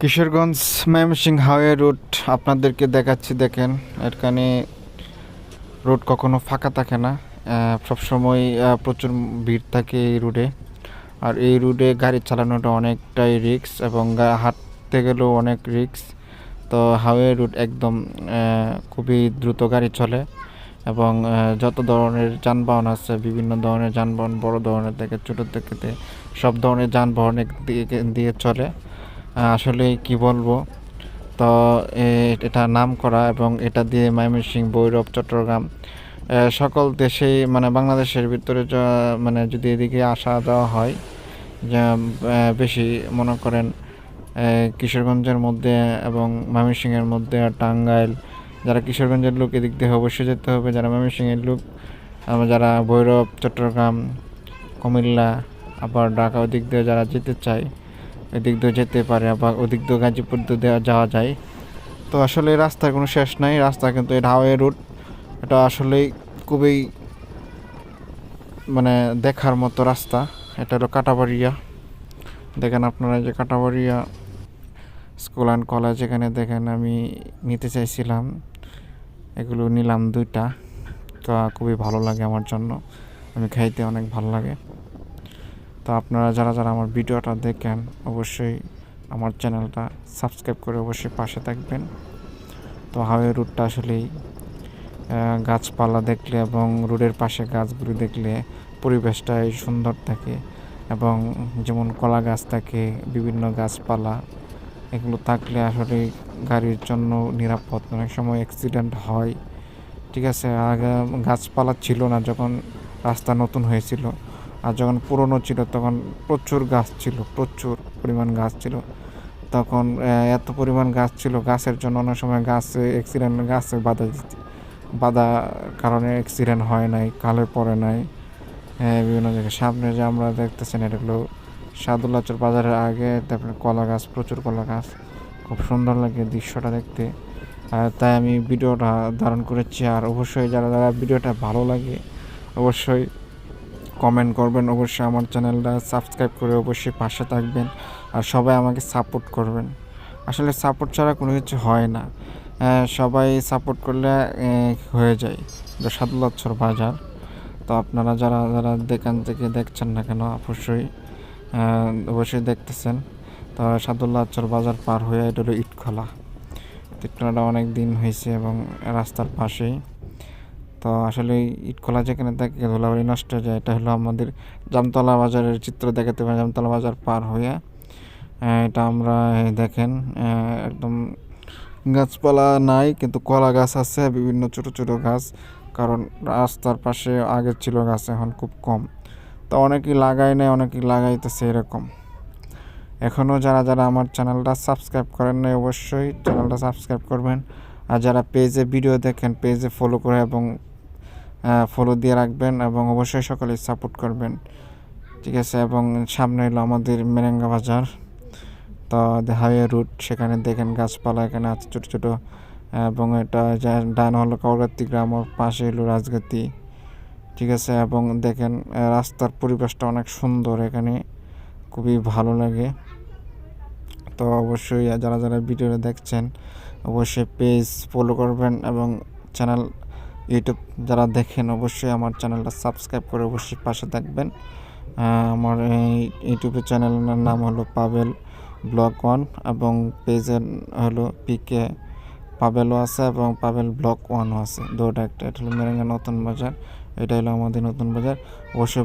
Kishoreganj Mymensingh highway root আপনাদেরকে দেখাচ্ছি। দেখেন, এখানে রোড কখনো ফাঁকা থাকে না। সবসময় প্রচুর ভিড় থাকে এই রুটে। আর এই রুটে গাড়ি চালানোটা অনেকটাই রিস্ক এবং হাঁটতে গেলেও অনেক রিস্ক। তো হাইওয়ে রুট একদম খুবই দ্রুত গাড়ি চলে এবং যত ধরনের যানবাহন আছে, বিভিন্ন ধরনের যানবাহন, বড় ধরনের থেকে ছোটো থেকে সব ধরনের যানবাহন দিয়ে চলে। আসলে কি বলবো, তো এটা নাম করা এবং এটা দিয়ে ময়মনসিংহ, ভৈরব, চট্টগ্রাম সকল দেশেই, মানে বাংলাদেশের ভিতরে মানে যদি এদিকে আসা যাওয়া হয়, যা বেশি মনে করেন কিশোরগঞ্জের মধ্যে এবং ময়মনসিংহের মধ্যে, আর টাঙ্গাইল, যারা কিশোরগঞ্জের লোক এদিক দিয়ে অবশ্যই যেতে হবে। যারা ময়মনসিংহের লোক, যারা ভৈরব, চট্টগ্রাম, কুমিল্লা, আবার ঢাকা ওদিক দিয়ে যারা যেতে চায় এদিক দিয়ে যেতে পারে, আবার ওদিক দিয়ে গাজীপুর দিয়ে যাওয়া যায়। তো আসলে রাস্তার কোনো শেষ নাই। রাস্তা কিন্তু এটা হাওয়ে রুট, এটা আসলেই খুবই মানে দেখার মতো রাস্তা। এটা হলো কাটাবাড়িয়া। দেখেন আপনারা, যে কাটাবাড়িয়া স্কুল অ্যান্ড কলেজ, এখানে দেখেন আমি নিতে চাইছিলাম, এগুলো নিলাম দুইটা। তো খুবই ভালো লাগে আমার জন্য, আমি খাইতে অনেক ভালো লাগে। তো আপনারা যারা যারা আমার ভিডিওটা দেখেন, অবশ্যই আমার চ্যানেলটা সাবস্ক্রাইব করে অবশ্যই পাশে থাকবেন। তো হাইওয়ে রুটটা আসলেই গাছপালা দেখলে এবং রোডের পাশে গাছগুলি দেখলে পরিবেশটাই সুন্দর থাকে। এবং যেমন কলা গাছ থাকে, বিভিন্ন গাছপালা, এগুলো থাকলে আসলে গাড়ির জন্য নিরাপদ। অনেক সময় অ্যাক্সিডেন্ট হয়, ঠিক আছে। আগে গাছপালা ছিল না যখন রাস্তা নতুন হয়েছিল, আর যখন পুরনো ছিল তখন প্রচুর গাছ ছিল, প্রচুর পরিমাণ গাছ ছিল। তখন এত পরিমাণ গাছ ছিল, গাছের জন্য অনেক সময় গাছে অ্যাক্সিডেন্ট, গাছে বাধা কারণে অ্যাক্সিডেন্ট হয় নাই, কালে পড়ে নাই। বিভিন্ন জায়গায় সামনে যে আমরা দেখতেছেন, এটা হলো সাদুল্লাচর বাজারের আগে, তারপরে কলা গাছ, প্রচুর কলা গাছ, খুব সুন্দর লাগে দৃশ্যটা দেখতে। তাই আমি ভিডিওটা ধারণ করেছি। আর অবশ্যই যারা যারা ভিডিওটা ভালো লাগে অবশ্যই কমেন্ট করবেন, অবশ্যই আমার চ্যানেলটা সাবস্ক্রাইব করে অবশ্যই পাশে থাকবেন, আর সবাই আমাকে সাপোর্ট করবেন। আসলে সাপোর্ট ছাড়া কোনো কিছু হয় না। সবাই সাপোর্ট করলে হয়ে যায়। এটা সাদুল্লাচর বাজার। তো আপনারা যারা যারা যেখান থেকে দেখছেন না কেন, অবশ্যই দেখতেছেন। তো সাদুল্লাচর বাজার পার হয়ে এটা হলো ইটখলা। ইটখলাটা অনেক দিন হয়েছে এবং রাস্তার পাশেই। তো আসলে ইটখলা যেখানে থাকে ধুলাবাড়ি নষ্ট হয়ে যায়। এটা হলো আমাদের জামতলা বাজারের চিত্র দেখাতে পারেন। জামতলা বাজার পার হয়ে এটা আমরা দেখেন একদম গাছপালা নাই, কিন্তু কলা গাছ আছে, বিভিন্ন ছোট ছোট গাছ। কারণ রাস্তার পাশে আগে ছিল গাছ, এখন খুব কম। তো অনেকেই লাগায় নেয়, অনেকেই লাগাইতেছে এরকম। এখনও যারা যারা আমার চ্যানেলটা সাবস্ক্রাইব করেন নাই, অবশ্যই চ্যানেলটা সাবস্ক্রাইব করবেন। আর যারা পেজে ভিডিও দেখেন, পেজে ফলো করে এবং ফলো দিয়ে রাখবেন, এবং অবশ্যই সকলে সাপোর্ট করবেন, ঠিক আছে। এবং সামনে হলো আমাদের মেরেঙ্গা বাজার। তো হাইওয়ে রুট, সেখানে দেখেন গাছপালা এখানে আছে ছোটো ছোটো। এবং এটা ডান হলো কাউরাত্তি গ্রাম, ওর পাশে হলো রাজগাতি, ঠিক আছে। এবং দেখেন রাস্তার পরিবেশটা অনেক সুন্দর, এখানে খুবই ভালো লাগে। তো অবশ্যই যারা যারা ভিডিওটা দেখছেন অবশ্যই পেজ ফলো করবেন, এবং চ্যানেল ইউটিউব যারা দেখেন অবশ্যই আমার চ্যানেলটা সাবস্ক্রাইব করে অবশ্যই পাশে থাকবেন। আমার এই ইউটিউবের চ্যানেলের নাম হলো পাবেল ব্লগ 1, এবং পেজের হলো পিকে পাবেলও আছে এবং পাবেল ব্লগ 1ও আছে, দুটো একটা। এটা হলো মেরেঙ্গা নতুন বাজার, এটা হলো আমাদের নতুন বাজার। অবশ্যই